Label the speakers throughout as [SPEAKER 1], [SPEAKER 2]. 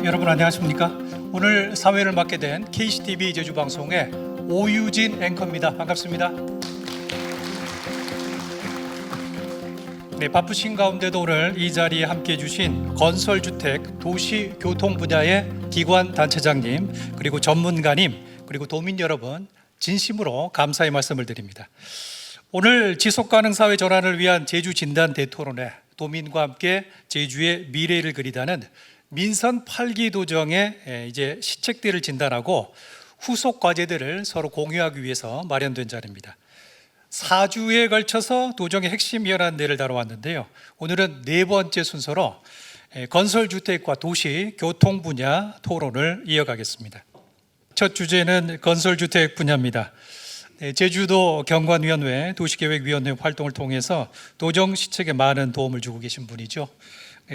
[SPEAKER 1] 여러분 안녕하십니까? 오늘 사회를 맡게 된 KCTV 제주방송의 오유진 앵커입니다. 반갑습니다. 네, 바쁘신 가운데도 오늘 이 자리에 함께해 주신 건설주택, 도시교통 분야의 기관 단체장님, 그리고 전문가님, 그리고 도민 여러분 진심으로 감사의 말씀을 드립니다. 오늘 지속가능사회 전환을 위한 제주 진단 대토론회, 도민과 함께 제주의 미래를 그리다는 민선 8기 도정의 이제 시책들을 진단하고 후속 과제들을 서로 공유하기 위해서 마련된 자리입니다. 4주에 걸쳐서 도정의 핵심 현안들을 다뤄왔는데요. 오늘은 네 번째 순서로 건설주택과 도시, 교통 분야 토론을 이어가겠습니다. 첫 주제는 건설주택 분야입니다. 제주도 경관위원회, 도시계획위원회 활동을 통해서 도정 시책에 많은 도움을 주고 계신 분이죠.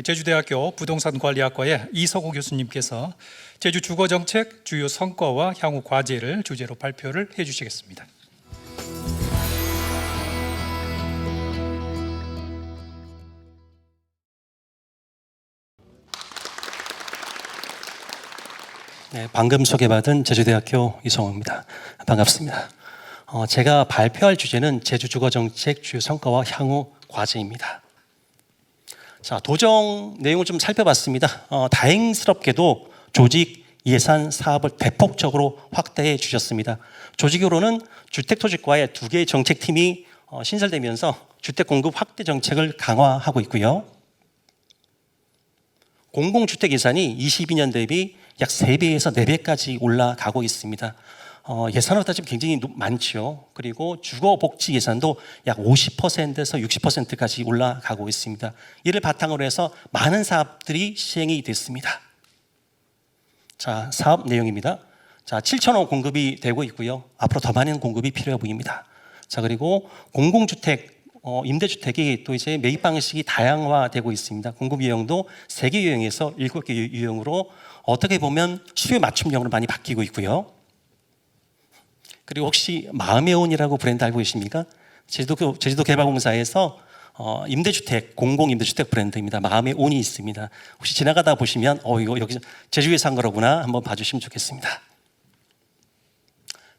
[SPEAKER 1] 제주대학교 부동산관리학과의 이석호 교수님께서 제주 주거정책 주요 성과와 향후 과제를 주제로 발표를 해주시겠습니다.
[SPEAKER 2] 네, 방금 소개받은 제주대학교 이성호입니다. 반갑습니다. 제가 발표할 주제는 제주 주거정책 주요 성과와 향후 과제입니다. 자, 도정 내용을 좀 살펴봤습니다. 다행스럽게도 조직, 예산, 사업을 대폭적으로 확대해 주셨습니다. 조직으로는 주택토지과의 2개의 정책팀이 신설되면서 주택 공급 확대 정책을 강화하고 있고요. 공공주택 예산이 22년 대비 약 3배에서 4배까지 올라가고 있습니다. 예산으로 따지면 굉장히 많죠. 그리고 주거복지 예산도 약 50%에서 60%까지 올라가고 있습니다. 이를 바탕으로 해서 많은 사업들이 시행이 됐습니다. 자, 사업 내용입니다. 자, 7,000호 공급이 되고 있고요. 앞으로 더 많은 공급이 필요해 보입니다. 자, 그리고 공공주택, 임대주택이 또 이제 매입 방식이 다양화되고 있습니다. 공급 유형도 3개 유형에서 7개 유형으로 어떻게 보면 수요 맞춤형으로 많이 바뀌고 있고요. 그리고 혹시 마음의 온이라고 브랜드 알고 계십니까? 제주도 개발공사에서 임대주택, 공공임대주택 브랜드입니다. 마음의 온이 있습니다. 혹시 지나가다 보시면 이거 여기 제주에서 한 거로구나 한번 봐주시면 좋겠습니다.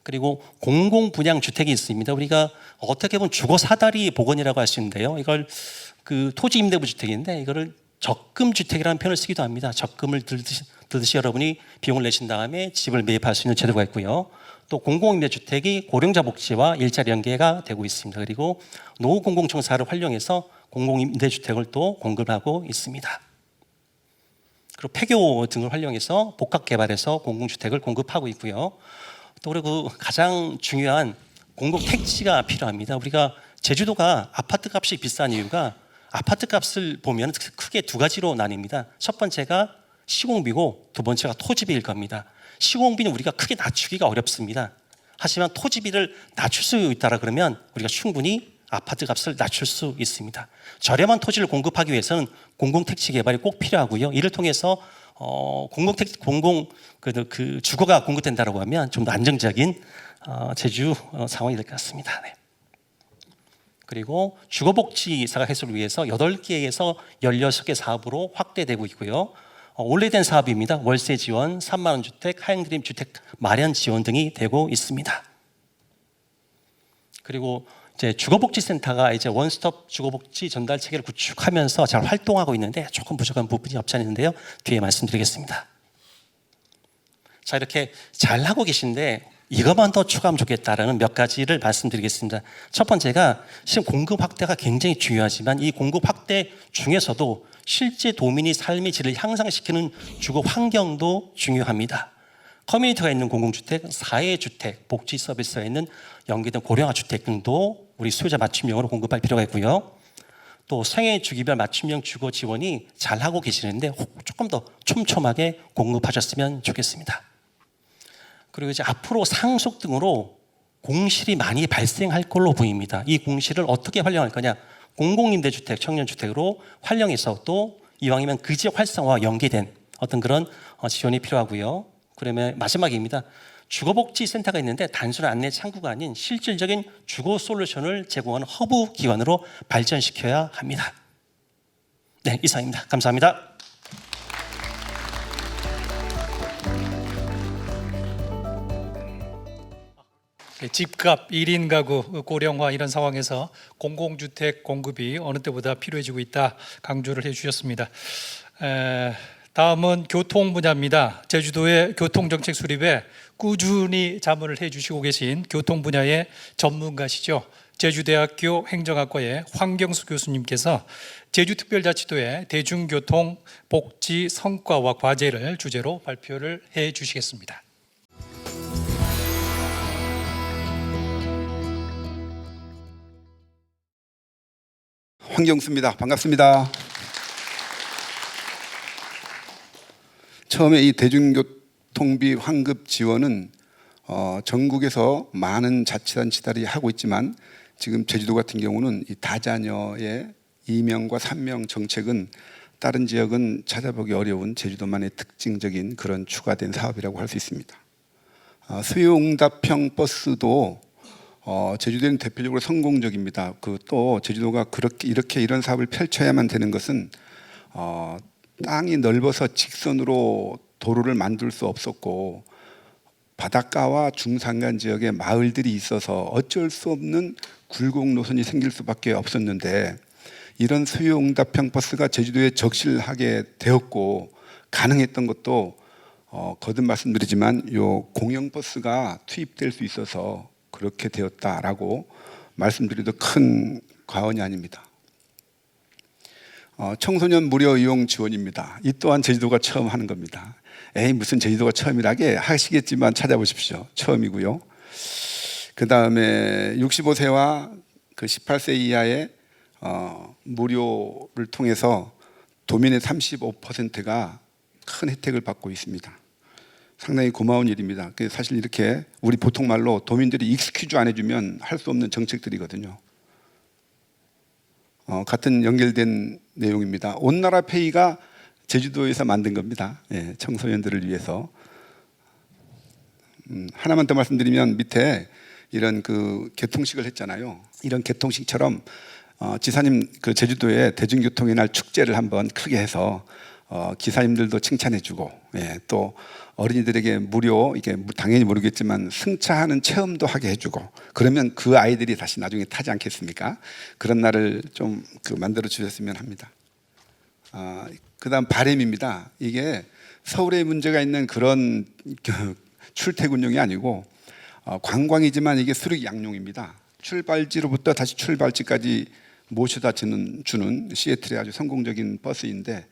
[SPEAKER 2] 그리고 공공분양주택이 있습니다. 우리가 어떻게 보면 주거사다리 복원이라고 할 수 있는데요. 이걸 토지 임대부 주택인데 이거를 적금주택이라는 표현을 쓰기도 합니다. 적금을 들듯이 여러분이 비용을 내신 다음에 집을 매입할 수 있는 제도가 있고요. 또 공공임대주택이 고령자 복지와 일자리 연계가 되고 있습니다. 그리고 노후공공청사를 활용해서 공공임대주택을 또 공급하고 있습니다. 그리고 폐교 등을 활용해서 복합개발해서 공공주택을 공급하고 있고요. 또 그리고 가장 중요한 공공택지가 필요합니다. 우리가 제주도가 아파트 값이 비싼 이유가 아파트 값을 보면 크게 2가지로 나뉩니다. 첫 번째가 시공비고 두 번째가 토지비일 겁니다. 시공비는 우리가 크게 낮추기가 어렵습니다. 하지만 토지비를 낮출 수 있다라 그러면 우리가 충분히 아파트 값을 낮출 수 있습니다. 저렴한 토지를 공급하기 위해서는 공공택지 개발이 꼭 필요하고요. 이를 통해서 주거가 공급된다고 하면 좀 더 안정적인 제주 상황이 될 것 같습니다. 네. 그리고 주거복지사가 해소를 위해서 8개에서 16개 사업으로 확대되고 있고요. 오래된 사업입니다. 월세 지원, 3만 원 주택, 하얀그림 주택 마련 지원 등이 되고 있습니다. 그리고 이제 주거복지센터가 이제 원스톱 주거복지 전달 체계를 구축하면서 잘 활동하고 있는데 조금 부족한 부분이 없지 않아 있는데요. 뒤에 말씀드리겠습니다. 자, 이렇게 잘 하고 계신데 이것만 더 추가하면 좋겠다라는 몇 가지를 말씀드리겠습니다. 첫 번째가 지금 공급 확대가 굉장히 중요하지만 이 공급 확대 중에서도 실제 도민이 삶의 질을 향상시키는 주거 환경도 중요합니다. 커뮤니티가 있는 공공주택, 사회주택, 복지 서비스가 있는 연계된 고령화 주택 등도 우리 수요자 맞춤형으로 공급할 필요가 있고요. 또 생애 주기별 맞춤형 주거 지원이 잘하고 계시는데 조금 더 촘촘하게 공급하셨으면 좋겠습니다. 그리고 이제 앞으로 상속 등으로 공실이 많이 발생할 걸로 보입니다. 이 공실을 어떻게 활용할 거냐? 공공임대주택, 청년주택으로 활용해서 또 이왕이면 그 지역 활성화와 연계된 어떤 그런 지원이 필요하고요. 그러면 마지막입니다. 주거복지센터가 있는데 단순한 안내 창구가 아닌 실질적인 주거 솔루션을 제공하는 허브 기관으로 발전시켜야 합니다. 네, 이상입니다. 감사합니다.
[SPEAKER 1] 집값, 1인 가구 고령화 이런 상황에서 공공주택 공급이 어느 때보다 필요해지고 있다 강조를 해주셨습니다. 다음은 교통 분야입니다. 제주도의 교통정책 수립에 꾸준히 자문을 해주시고 계신 교통 분야의 전문가시죠. 제주대학교 행정학과의 황경수 교수님께서 제주특별자치도의 대중교통 복지 성과와 과제를 주제로 발표를 해 주시겠습니다.
[SPEAKER 3] 황경수입니다. 반갑습니다. 처음에 이 대중교통비 환급 지원은 전국에서 많은 자치단체들이 하고 있지만 지금 제주도 같은 경우는 이 다자녀의 2명과 3명 정책은 다른 지역은 찾아보기 어려운 제주도만의 특징적인 그런 추가된 사업이라고 할 수 있습니다. 수요응답형 버스도 제주도는 대표적으로 성공적입니다. 또 제주도가 이렇게 이런 사업을 펼쳐야만 되는 것은 땅이 넓어서 직선으로 도로를 만들 수 없었고 바닷가와 중산간 지역에 마을들이 있어서 어쩔 수 없는 굴곡 노선이 생길 수밖에 없었는데 이런 수요응답형 버스가 제주도에 적실하게 되었고 가능했던 것도 거듭 말씀드리지만 요 공영버스가 투입될 수 있어서 그렇게 되었다라고 말씀드려도 큰 과언이 아닙니다. 청소년 무료 이용 지원입니다. 이 또한 제주도가 처음 하는 겁니다. 무슨 제주도가 처음이라게 하시겠지만 찾아보십시오. 처음이고요. 그 다음에 65세와 그 18세 이하의 무료를 통해서 도민의 35%가 큰 혜택을 받고 있습니다. 상당히 고마운 일입니다. 사실 이렇게 우리 보통 말로 도민들이 익스큐즈 안 해주면 할 수 없는 정책들이거든요. 같은 연결된 내용입니다. 온나라 페이가 제주도에서 만든 겁니다. 청소년들을 위해서. 하나만 더 말씀드리면 밑에 이런 그 개통식을 했잖아요. 이런 개통식처럼 지사님 그 제주도에 대중교통의 날 축제를 한번 크게 해서 기사님들도 칭찬해주고 또 어린이들에게 무료 이게 당연히 모르겠지만 승차하는 체험도 하게 해주고 그러면 그 아이들이 다시 나중에 타지 않겠습니까? 그런 날을 좀 만들어 주셨으면 합니다. 그다음 바램입니다. 이게 서울에 문제가 있는 그런 출퇴근용이 아니고 관광이지만 이게 수륙 양용입니다. 출발지로부터 다시 출발지까지 모셔다 주는 시애틀의 아주 성공적인 버스인데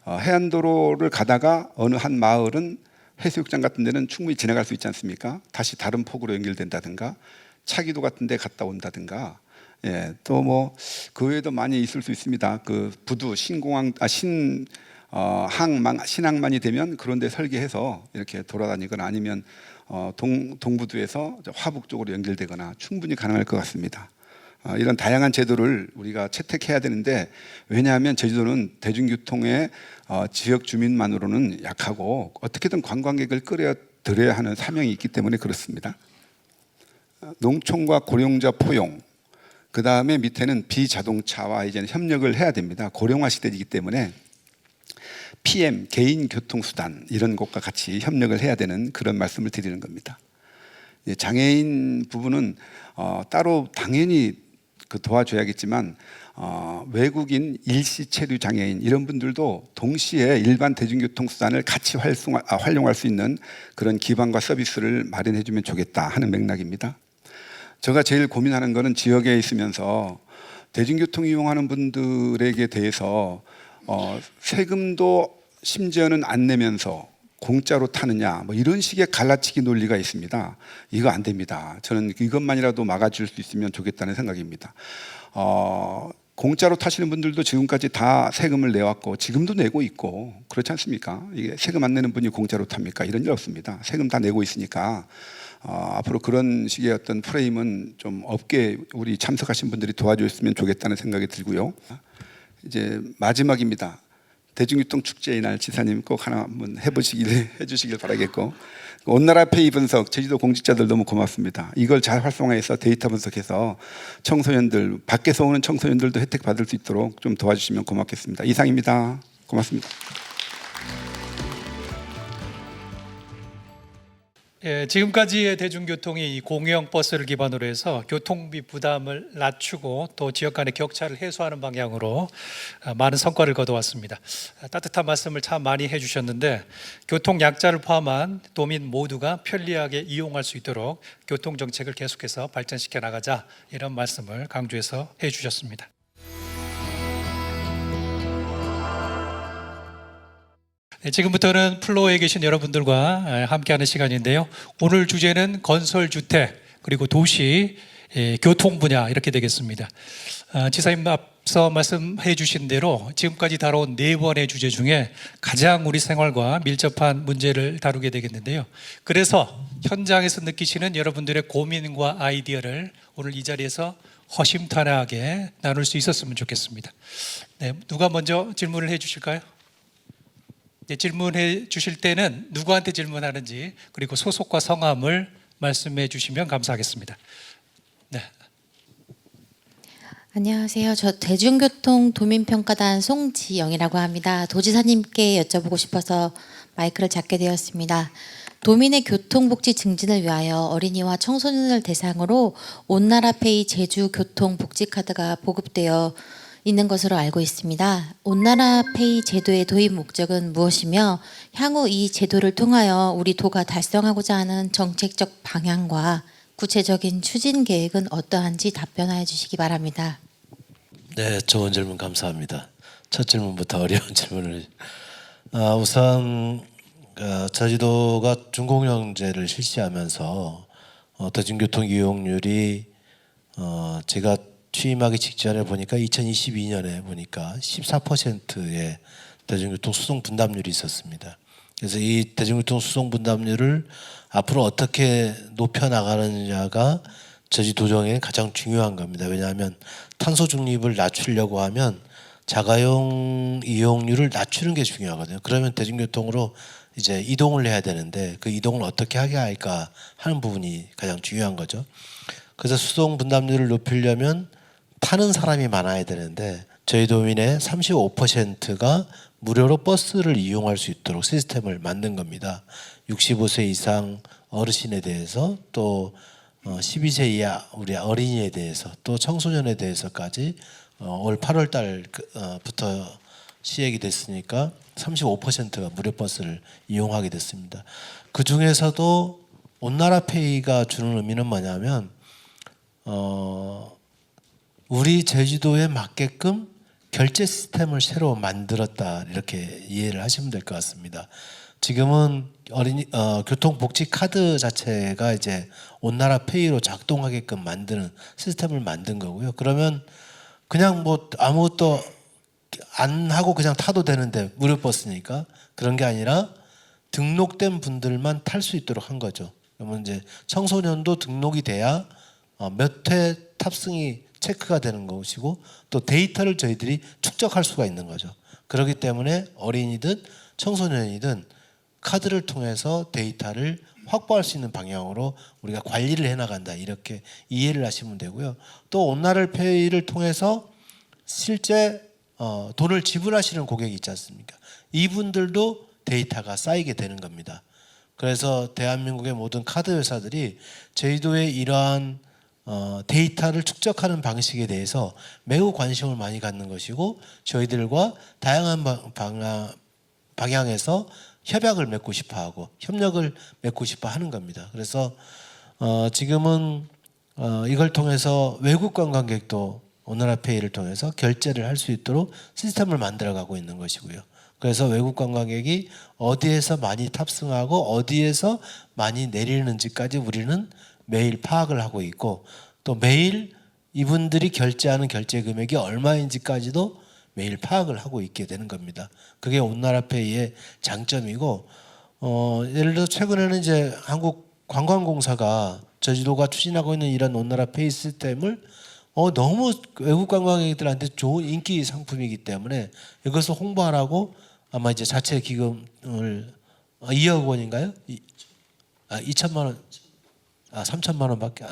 [SPEAKER 3] 해안도로를 가다가 어느 한 마을은 해수욕장 같은 데는 충분히 지나갈 수 있지 않습니까? 다시 다른 폭으로 연결된다든가 차기도 같은 데 갔다 온다든가 또 뭐 그 외에도 많이 있을 수 있습니다. 그 부두 신항만이 되면 그런 데 설계해서 이렇게 돌아다니거나 아니면 동부두에서 화북 쪽으로 연결되거나 충분히 가능할 것 같습니다. 이런 다양한 제도를 우리가 채택해야 되는데 왜냐하면 제주도는 대중교통의 지역 주민만으로는 약하고 어떻게든 관광객을 끌어들여야 하는 사명이 있기 때문에 그렇습니다. 농촌과 고령자 포용, 그 다음에 밑에는 비자동차와 이제는 협력을 해야 됩니다. 고령화 시대이기 때문에 PM, 개인교통수단 이런 것과 같이 협력을 해야 되는 그런 말씀을 드리는 겁니다. 장애인 부분은 따로 당연히 도와줘야겠지만 외국인 일시체류 장애인 이런 분들도 동시에 일반 대중교통수단을 같이 활용할 수 있는 그런 기반과 서비스를 마련해 주면 좋겠다 하는 맥락입니다. 제가 제일 고민하는 것은 지역에 있으면서 대중교통 이용하는 분들에게 대해서 세금도 심지어는 안 내면서 공짜로 타느냐 뭐 이런 식의 갈라치기 논리가 있습니다. 이거 안 됩니다. 저는 이것만이라도 막아줄 수 있으면 좋겠다는 생각입니다. 공짜로 타시는 분들도 지금까지 다 세금을 내왔고 지금도 내고 있고 그렇지 않습니까? 이게 세금 안 내는 분이 공짜로 탑니까? 이런 일 없습니다. 세금 다 내고 있으니까 앞으로 그런 식의 어떤 프레임은 좀 없게 우리 참석하신 분들이 도와주셨으면 좋겠다는 생각이 들고요. 이제 마지막입니다. 대중교통 축제의 날 지사님 꼭 하나 한번 해주시길 바라겠고 온나라 페이 분석 제주도 공직자들 너무 고맙습니다. 이걸 잘 활성화해서 데이터 분석해서 청소년들 밖에서 오는 청소년들도 혜택 받을 수 있도록 좀 도와주시면 고맙겠습니다. 이상입니다. 고맙습니다.
[SPEAKER 1] 예, 지금까지의 대중교통이 이 공영 버스를 기반으로 해서 교통비 부담을 낮추고 또 지역 간의 격차를 해소하는 방향으로 많은 성과를 거둬왔습니다. 따뜻한 말씀을 참 많이 해주셨는데 교통 약자를 포함한 도민 모두가 편리하게 이용할 수 있도록 교통 정책을 계속해서 발전시켜 나가자 이런 말씀을 강조해서 해주셨습니다. 네, 지금부터는 플로어에 계신 여러분들과 함께하는 시간인데요. 오늘 주제는 건설주택 그리고 도시 교통 분야 이렇게 되겠습니다. 지사님 앞서 말씀해 주신 대로 지금까지 다뤄온 4번의 주제 중에 가장 우리 생활과 밀접한 문제를 다루게 되겠는데요. 그래서 현장에서 느끼시는 여러분들의 고민과 아이디어를 오늘 이 자리에서 허심탄회하게 나눌 수 있었으면 좋겠습니다. 네, 누가 먼저 질문을 해 주실까요? 네, 질문해 주실 때는 누구한테 질문하는지 그리고 소속과 성함을 말씀해 주시면 감사하겠습니다. 네.
[SPEAKER 4] 안녕하세요. 저 대중교통 도민평가단 송지영이라고 합니다. 도지사님께 여쭤보고 싶어서 마이크를 잡게 되었습니다. 도민의 교통복지 증진을 위하여 어린이와 청소년을 대상으로 온나라페이 제주 교통복지카드가 보급되어 있는 것으로 알고 있습니다. 온나라페이 제도의 도입 목적은 무엇이며 향후 이 제도를 통하여 우리 도가 달성하고자 하는 정책적 방향과 구체적인 추진 계획은 어떠한지 답변하여 주시기 바랍니다.
[SPEAKER 5] 네, 좋은 질문 감사합니다. 첫 질문부터 어려운 질문을. 우선 제주도가 준공영제를 실시하면서 대중교통 이용률이 제가 취임하기 직전에 보니까 2022년에 보니까 14%의 대중교통 수송 분담률이 있었습니다. 그래서 이 대중교통 수송 분담률을 앞으로 어떻게 높여 나가느냐가 제주도정의 가장 중요한 겁니다. 왜냐하면 탄소 중립을 낮추려고 하면 자가용 이용률을 낮추는 게 중요하거든요. 그러면 대중교통으로 이제 이동을 해야 되는데 그 이동을 어떻게 하게 할까 하는 부분이 가장 중요한 거죠. 그래서 수송 분담률을 높이려면 타는 사람이 많아야 되는데 저희 도민의 35%가 무료로 버스를 이용할 수 있도록 시스템을 만든 겁니다. 65세 이상 어르신에 대해서 또 12세 이하 우리 어린이에 대해서 또 청소년에 대해서까지 올 8월 달부터 시행이 됐으니까 35%가 무료 버스를 이용하게 됐습니다. 그 중에서도 온나라페이가 주는 의미는 뭐냐면 우리 제주도에 맞게끔 결제 시스템을 새로 만들었다 이렇게 이해를 하시면 될 것 같습니다. 지금은 교통복지 카드 자체가 이제 온나라페이로 작동하게끔 만드는 시스템을 만든 거고요. 그러면 그냥 뭐 아무것도 안 하고 그냥 타도 되는데 무료 버스니까 그런 게 아니라 등록된 분들만 탈 수 있도록 한 거죠. 그러면 이제 청소년도 등록이 돼야 몇 회 탑승이 체크가 되는 것이고 또 데이터를 저희들이 축적할 수가 있는 거죠. 그렇기 때문에 어린이든 청소년이든 카드를 통해서 데이터를 확보할 수 있는 방향으로 우리가 관리를 해나간다 이렇게 이해를 하시면 되고요. 또 온나라페이를 통해서 실제 돈을 지불하시는 고객이 있지 않습니까? 이분들도 데이터가 쌓이게 되는 겁니다. 그래서 대한민국의 모든 카드 회사들이 제주도의 이러한 데이터를 축적하는 방식에 대해서 매우 관심을 많이 갖는 것이고 저희들과 다양한 방향에서 협약을 맺고 싶어하고 협력을 맺고 싶어 하는 겁니다. 그래서 지금은 이걸 통해서 외국 관광객도 온나라페이를 통해서 결제를 할 수 있도록 시스템을 만들어가고 있는 것이고요. 그래서 외국 관광객이 어디에서 많이 탑승하고 어디에서 많이 내리는지까지 우리는 매일 파악을 하고 있고 또 매일 이분들이 결제하는 결제 금액이 얼마인지까지도 매일 파악을 하고 있게 되는 겁니다. 그게 온나라페이의 장점이고 예를 들어 최근에는 이제 한국관광공사가 제주도가 추진하고 있는 이런 온나라페이 시스템을 너무 외국 관광객들한테 좋은 인기 상품이기 때문에 이것을 홍보하라고 아마 이제 자체 기금을 2억 원인가요? 2천만 원 3천만 원밖에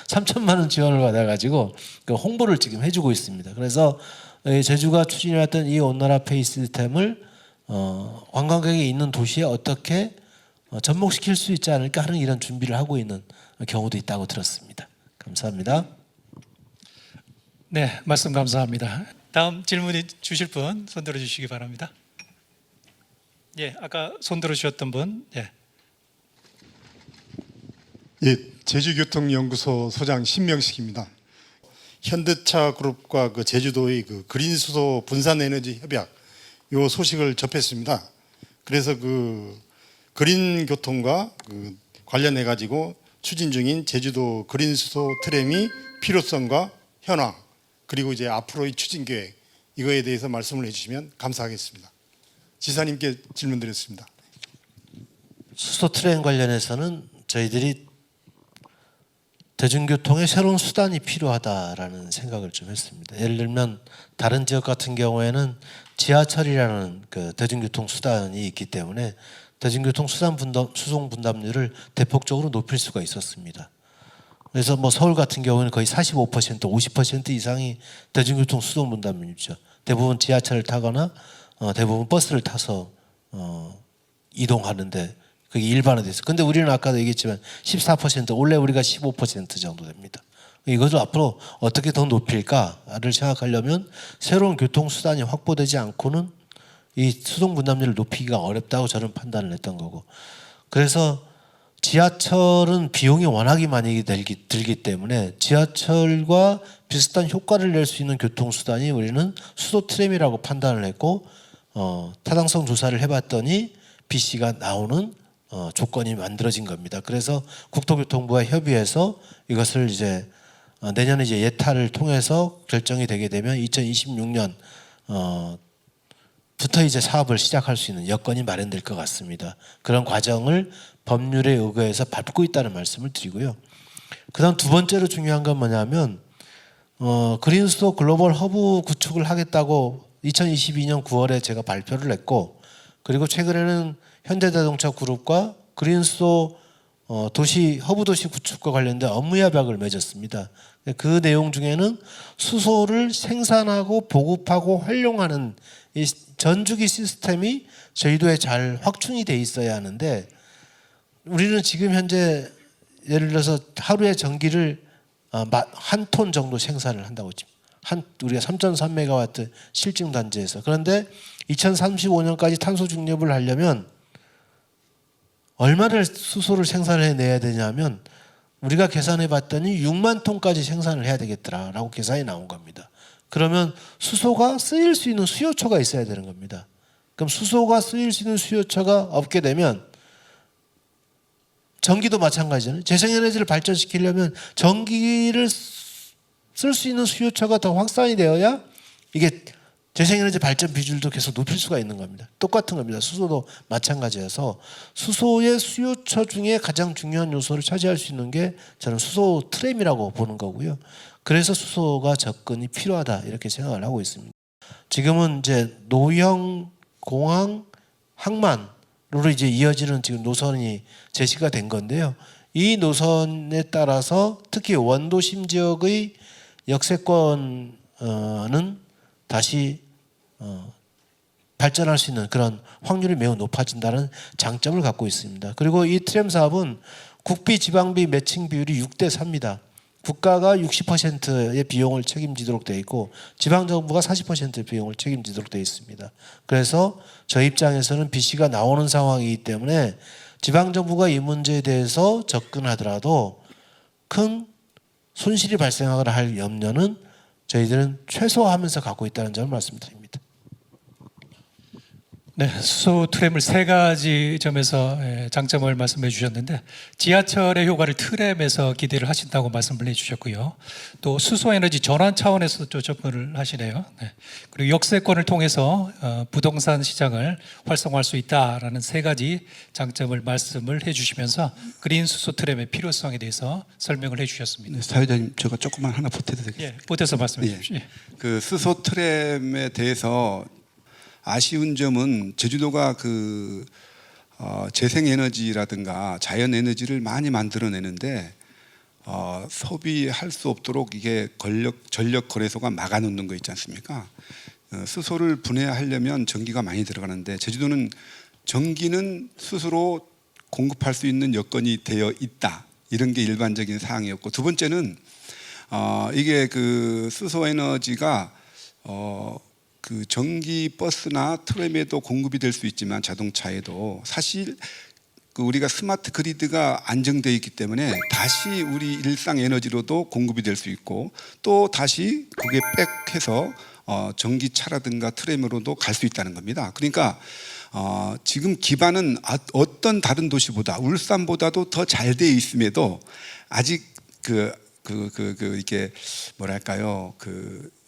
[SPEAKER 5] 3천만 원 지원을 받아가지고 그 홍보를 지금 해주고 있습니다. 그래서 제주가 추진해왔던 이 온나라페이 시스템을 관광객이 있는 도시에 어떻게 접목시킬 수 있지 않을까 하는 이런 준비를 하고 있는 경우도 있다고 들었습니다. 감사합니다.
[SPEAKER 1] 네, 말씀 감사합니다. 다음 질문 주실 분 손 들어 주시기 바랍니다. 예, 아까 손 들어 주셨던 분. 예.
[SPEAKER 6] 예, 제주교통연구소 소장 신명식입니다. 현대차 그룹과 그 제주도의 그 그린수소 분산에너지 협약 요 소식을 접했습니다. 그래서 그 그린 교통과 그 관련해 가지고 추진 중인 제주도 그린수소 트램이 필요성과 현황 그리고 이제 앞으로의 추진 계획 이거에 대해서 말씀을 해주시면 감사하겠습니다. 지사님께 질문드렸습니다.
[SPEAKER 5] 수소 트램 관련해서는 저희들이 대중교통의 새로운 수단이 필요하다라는 생각을 좀 했습니다. 예를 들면 다른 지역 같은 경우에는 지하철이라는 그 대중교통 수단이 있기 때문에 대중교통 수송 분담률을 대폭적으로 높일 수가 있었습니다. 그래서 뭐 서울 같은 경우는 거의 45%, 50% 이상이 대중교통 수송 분담률이죠. 대부분 지하철을 타거나 대부분 버스를 타서 이동하는데 그게 일반화됐어요. 근데 우리는 아까도 얘기했지만 14%, 원래 우리가 15% 정도 됩니다. 이것을 앞으로 어떻게 더 높일까를 생각하려면 새로운 교통수단이 확보되지 않고는 이 수송 분담률을 높이기가 어렵다고 저는 판단을 했던 거고, 그래서 지하철은 비용이 워낙에 많이 들기 때문에 지하철과 비슷한 효과를 낼 수 있는 교통수단이 우리는 수소 트램이라고 판단을 했고, 타당성 조사를 해봤더니 BC가 나오는 조건이 만들어진 겁니다. 그래서 국토교통부와 협의해서 이것을 이제 내년에 이제 예타를 통해서 결정이 되게 되면 2026년 부터 이제 사업을 시작할 수 있는 여건이 마련될 것 같습니다. 그런 과정을 법률에 의거해서 밟고 있다는 말씀을 드리고요. 그다음 두 번째로 중요한 건 뭐냐면 그린수소 글로벌 허브 구축을 하겠다고 2022년 9월에 제가 발표를 했고, 그리고 최근에는 현대자동차 그룹과 그린수소 도시 허브 도시 구축과 관련된 업무 협약을 맺었습니다. 그 내용 중에는 수소를 생산하고 보급하고 활용하는 이 전주기 시스템이 저희도에 잘 확충이 돼 있어야 하는데, 우리는 지금 현재 예를 들어서 하루에 전기를 한 톤 정도 생산을 한다고 칩니다. 우리가 3.3메가와트 실증 단지에서. 그런데 2035년까지 탄소 중립을 하려면 얼마를 수소를 생산해내야 되냐면 우리가 계산해 봤더니 6만 톤까지 생산을 해야 되겠더라라고 계산이 나온 겁니다. 그러면 수소가 쓰일 수 있는 수요처가 있어야 되는 겁니다. 그럼 수소가 쓰일 수 있는 수요처가 없게 되면 전기도 마찬가지잖아요. 재생에너지를 발전시키려면 전기를 쓸 수 있는 수요처가 더 확산이 되어야 이게 재생에너지 발전 비율도 계속 높일 수가 있는 겁니다. 똑같은 겁니다. 수소도 마찬가지여서 수소의 수요처 중에 가장 중요한 요소를 차지할 수 있는 게 저는 수소 트램이라고 보는 거고요. 그래서 수소가 접근이 필요하다 이렇게 생각을 하고 있습니다. 지금은 이제 노형, 공항, 항만으로 이제 이어지는 지금 노선이 제시가 된 건데요. 이 노선에 따라서 특히 원도심 지역의 역세권은 다시 발전할 수 있는 그런 확률이 매우 높아진다는 장점을 갖고 있습니다. 그리고 이 트램 사업은 국비 지방비 매칭 비율이 6대 4입니다. 국가가 60%의 비용을 책임지도록 되어 있고 지방정부가 40%의 비용을 책임지도록 되어 있습니다. 그래서 저희 입장에서는 BC가 나오는 상황이기 때문에 지방정부가 이 문제에 대해서 접근하더라도 큰 손실이 발생하거나 할 염려는 저희들은 최소화하면서 갖고 있다는 점을 말씀드립니다.
[SPEAKER 1] 네, 수소 트램을 세 가지 점에서 장점을 말씀해 주셨는데, 지하철의 효과를 트램에서 기대를 하신다고 말씀을 해주셨고요. 또 수소 에너지 전환 차원에서 또 접근을 하시네요. 네. 그리고 역세권을 통해서 부동산 시장을 활성화할 수 있다라는 세 가지 장점을 말씀을 해주시면서 그린 수소 트램의 필요성에 대해서 설명을 해주셨습니다.
[SPEAKER 3] 네, 사회자님, 제가 조금만 하나 보태도 되겠습니까?
[SPEAKER 1] 예, 보태서 말씀해 주십시오.
[SPEAKER 3] 그 수소 트램에 대해서 아쉬운 점은 제주도가 그 재생에너지라든가 자연에너지를 많이 만들어내는데 소비할 수 없도록 이게 전력 거래소가 막아놓는 거 있지 않습니까? 수소를 분해하려면 전기가 많이 들어가는데 제주도는 전기는 스스로 공급할 수 있는 여건이 되어 있다. 이런 게 일반적인 사항이었고, 두 번째는 이게 그 수소 에너지가 그 전기 버스나 트램에도 공급이 될 수 있지만 자동차에도 사실 그 우리가 스마트 그리드가 안정되어 있기 때문에 다시 우리 일상 에너지로도 공급이 될 수 있고, 또 다시 그게 백해서 전기차라든가 트램으로도 갈 수 있다는 겁니다. 그러니까 지금 기반은 어떤 다른 도시보다, 울산보다도 더 잘 되어 있음에도 아직 이게 뭐랄까요,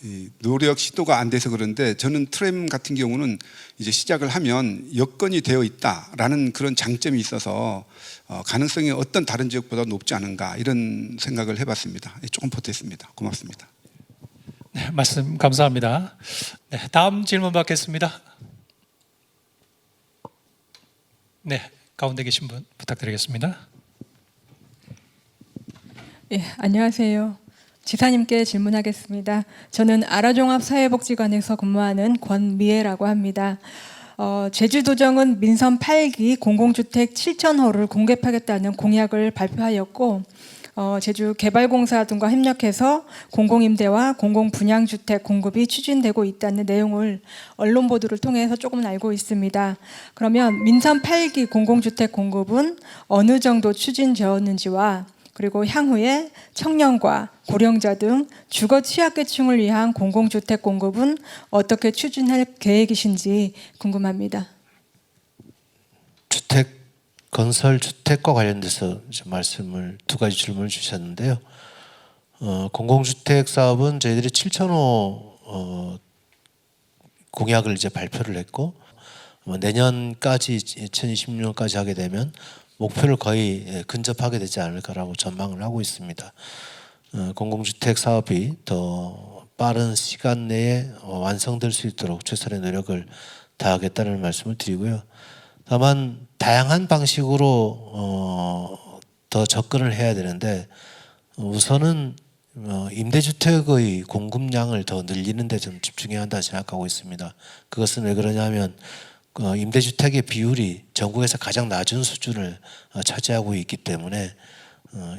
[SPEAKER 3] 이 노력 시도가 안 돼서 그런데, 저는 트램 같은 경우는 이제 시작을 하면 여건이 되어 있다라는 그런 장점이 있어서 가능성이 어떤 다른 지역보다 높지 않은가, 이런 생각을 해봤습니다. 조금 보탰습니다. 고맙습니다.
[SPEAKER 1] 네, 말씀 감사합니다. 네, 다음 질문 받겠습니다. 네, 가운데 계신 분 부탁드리겠습니다.
[SPEAKER 7] 예, 안녕하세요. 지사님께 질문하겠습니다. 저는 아라종합사회복지관에서 근무하는 권미애라고 합니다. 제주도정은 민선 8기 공공주택 7,000호를 공급하겠다는 공약을 발표하였고, 제주개발공사 등과 협력해서 공공임대와 공공분양주택 공급이 추진되고 있다는 내용을 언론 보도를 통해서 조금은 알고 있습니다. 그러면 민선 8기 공공주택 공급은 어느 정도 추진되었는지와, 그리고 향후에 청년과 고령자 등 주거 취약계층을 위한 공공주택 공급은 어떻게 추진할 계획이신지 궁금합니다.
[SPEAKER 5] 건설 주택과 관련돼서 말씀을 두 가지 질문을 주셨는데요. 공공주택 사업은 저희들이 7,000호 공약을 이제 발표를 했고, 내년까지 2026년까지 하게 되면 목표를 거의 근접하게 되지 않을까라고 전망을 하고 있습니다. 공공주택 사업이 더 빠른 시간 내에 완성될 수 있도록 최선의 노력을 다하겠다는 말씀을 드리고요. 다만 다양한 방식으로 더 접근을 해야 되는데, 우선은 임대주택의 공급량을 더 늘리는 데 좀 집중해야 한다 생각하고 있습니다. 그것은 왜 그러냐면 임대주택의 비율이 전국에서 가장 낮은 수준을 차지하고 있기 때문에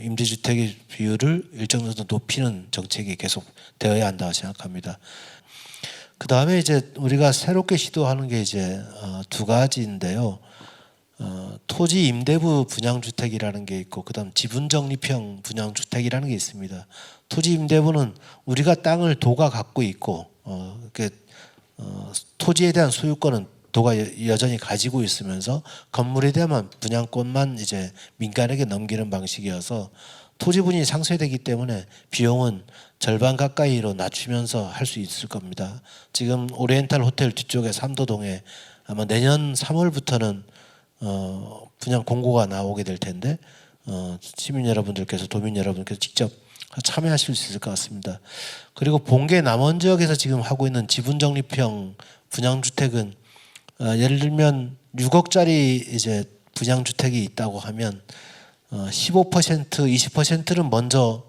[SPEAKER 5] 임대주택의 비율을 일정 정도 높이는 정책이 계속 되어야 한다고 생각합니다. 그 다음에 이제 우리가 새롭게 시도하는 게 이제 두 가지인데요. 토지 임대부 분양주택이라는 게 있고, 그다음 지분적립형 분양주택이라는 게 있습니다. 토지 임대부는 우리가 땅을 도가 갖고 있고, 토지에 대한 소유권은 도가 여전히 가지고 있으면서 건물에 대한 분양권만 이제 민간에게 넘기는 방식이어서 토지분이 상쇄되기 때문에 비용은 절반 가까이로 낮추면서 할 수 있을 겁니다. 지금 오리엔탈 호텔 뒤쪽에 삼도동에 아마 내년 3월부터는 분양 공고가 나오게 될 텐데, 시민 여러분들께서, 도민 여러분께서 직접 참여하실 수 있을 것 같습니다. 그리고 본계 남원 지역에서 지금 하고 있는 지분적립형 분양주택은 예를 들면 6억짜리 이제 분양주택이 있다고 하면 15%, 20%는 먼저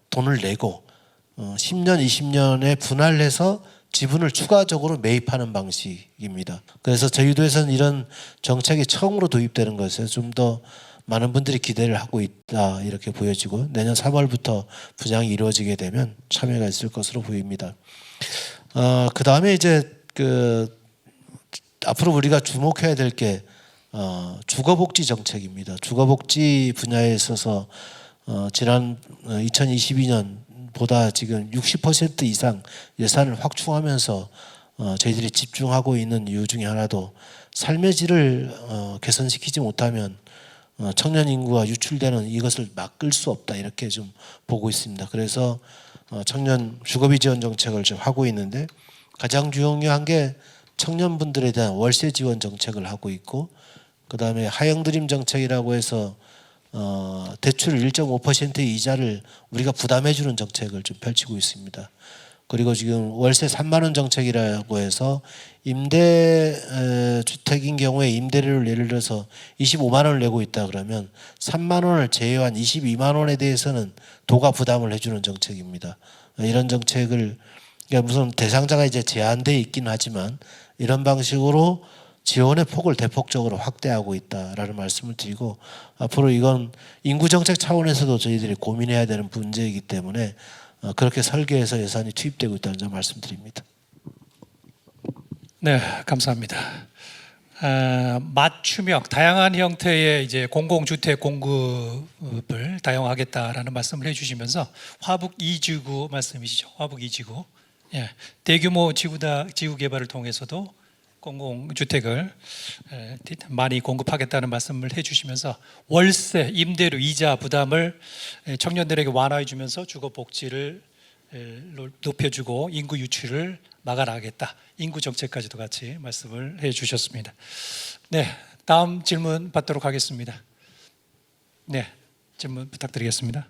[SPEAKER 5] 돈을 내고 10년, 20년에 분할해서 지분을 추가적으로 매입하는 방식입니다. 그래서 저희도에서는 이런 정책이 처음으로 도입되는 것에 좀 더 많은 분들이 기대를 하고 있다, 이렇게 보여지고, 내년 3월부터 분양이 이루어지게 되면 참여가 있을 것으로 보입니다. 그 다음에 이제 앞으로 우리가 주목해야 될 게 주거복지 정책입니다. 주거복지 분야에 있어서 지난 2022년보다 지금 60% 이상 예산을 확충하면서 저희들이 집중하고 있는 이유 중에 하나도, 삶의 질을 개선시키지 못하면 청년 인구가 유출되는 이것을 막을 수 없다, 이렇게 좀 보고 있습니다. 그래서 청년 주거비 지원 정책을 좀 하고 있는데, 가장 중요한 게 청년분들에 대한 월세 지원 정책을 하고 있고, 그 다음에 하영드림 정책이라고 해서 대출 1.5% 이자를 우리가 부담해주는 정책을 좀 펼치고 있습니다. 그리고 지금 월세 3만 원 정책이라고 해서 임대주택인 경우에 임대료를 예를 들어서 25만 원을 내고 있다 그러면 3만 원을 제외한 22만 원에 대해서는 도가 부담을 해주는 정책입니다. 이런 정책을, 그러니까 무슨 대상자가 이제 제한되어 있긴 하지만 이런 방식으로 지원의 폭을 대폭적으로 확대하고 있다라는 말씀을 드리고, 앞으로 이건 인구 정책 차원에서도 저희들이 고민해야 되는 문제이기 때문에 그렇게 설계해서 예산이 투입되고 있다는 점 말씀드립니다.
[SPEAKER 1] 네, 감사합니다. 맞춤형 다양한 형태의 이제 공공주택 공급을 다양화하겠다라는 말씀을 해주시면서 화북 2지구 말씀이시죠? 화북 2지구. 예, 대규모 지구 개발을 통해서도 공공주택을 많이 공급하겠다는 말씀을 해주시면서 월세, 임대료, 이자 부담을 청년들에게 완화해 주면서 주거 복지를 높여주고 인구 유출을 막아나가겠다. 인구 정책까지도 같이 말씀을 해주셨습니다. 네, 다음 질문 받도록 하겠습니다. 네, 질문 부탁드리겠습니다.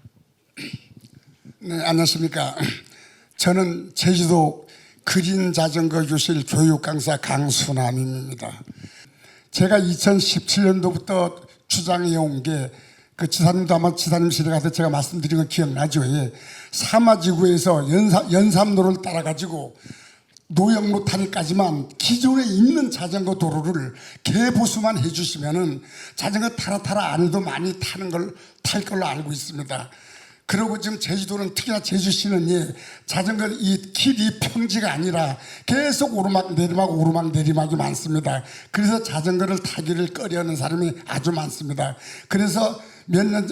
[SPEAKER 8] 네, 안녕하십니까. 저는 제주도 그린 자전거 교실 교육 강사 강순환입니다. 제가 2017년도부터 주장해 온 게 그 지사님도 아마 지사님실에 가서 제가 말씀드린 거 기억나죠? 예. 사마지구에서 연삼로를 따라가지고 노영로타리까지만 기존에 있는 자전거 도로를 개보수만 해주시면은 자전거 타라 안 해도 많이 탈 걸로 알고 있습니다. 그리고 지금 제주도는 특히나 제주시는 자전거 이 길이 평지가 아니라 계속 오르막 내리막이 많습니다. 그래서 자전거를 타기를 꺼려하는 사람이 아주 많습니다. 그래서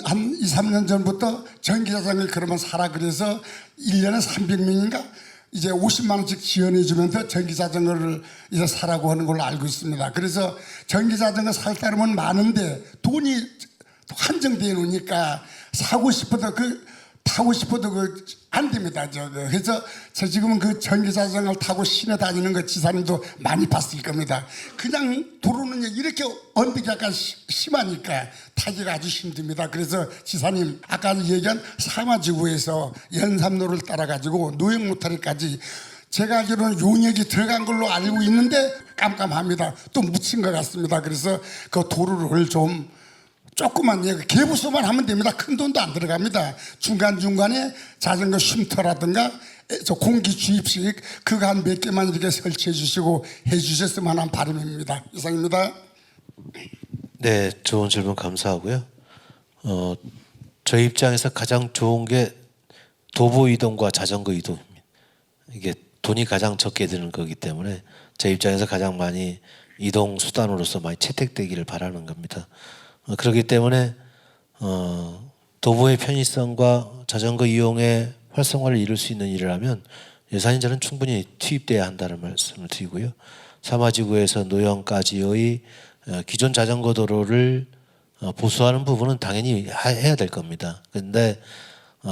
[SPEAKER 8] 한 2, 3년 전부터 전기자전거를 그러면 사라 그래서 1년에 300명인가 이제 50만 원씩 지원해 주면서 전기자전거를 이제 사라고 하는 걸로 알고 있습니다. 그래서 전기자전거 살 사람은 많은데 돈이 한정되어 놓으니까 타고 싶어도 안 됩니다. 그래서 저 지금은 그 전기자전거를 타고 시내 다니는 거 지사님도 많이 봤을 겁니다. 그냥 도로는 이렇게 언덕이 약간 심하니까 타기가 아주 힘듭니다. 그래서 지사님 아까 얘기한 사마지구에서 연삼로를 따라가지고 노영로타리까지 제가 알기로는 용역이 들어간 걸로 알고 있는데 깜깜합니다. 또 묻힌 것 같습니다. 그래서 그 도로를 좀 조그만 개부수만 하면 됩니다. 큰 돈도 안 들어갑니다. 중간중간에 자전거 쉼터라든가 공기 주입식 그거 한 몇 개만 이렇게 설치해 주시고 해 주셨으면 하는 바람입니다. 이상입니다.
[SPEAKER 5] 네, 좋은 질문 감사하고요. 저희 입장에서 가장 좋은 게 도보 이동과 자전거 이동입니다. 이게 돈이 가장 적게 드는 거기 때문에 제 입장에서 가장 많이 이동 수단으로서 많이 채택되기를 바라는 겁니다. 그렇기 때문에 도보의 편의성과 자전거 이용의 활성화를 이룰 수 있는 일을 하면 예산이 저는 충분히 투입돼야 한다는 말씀을 드리고요. 사마지구에서 노영까지의 기존 자전거 도로를 보수하는 부분은 당연히 해야 될 겁니다. 그런데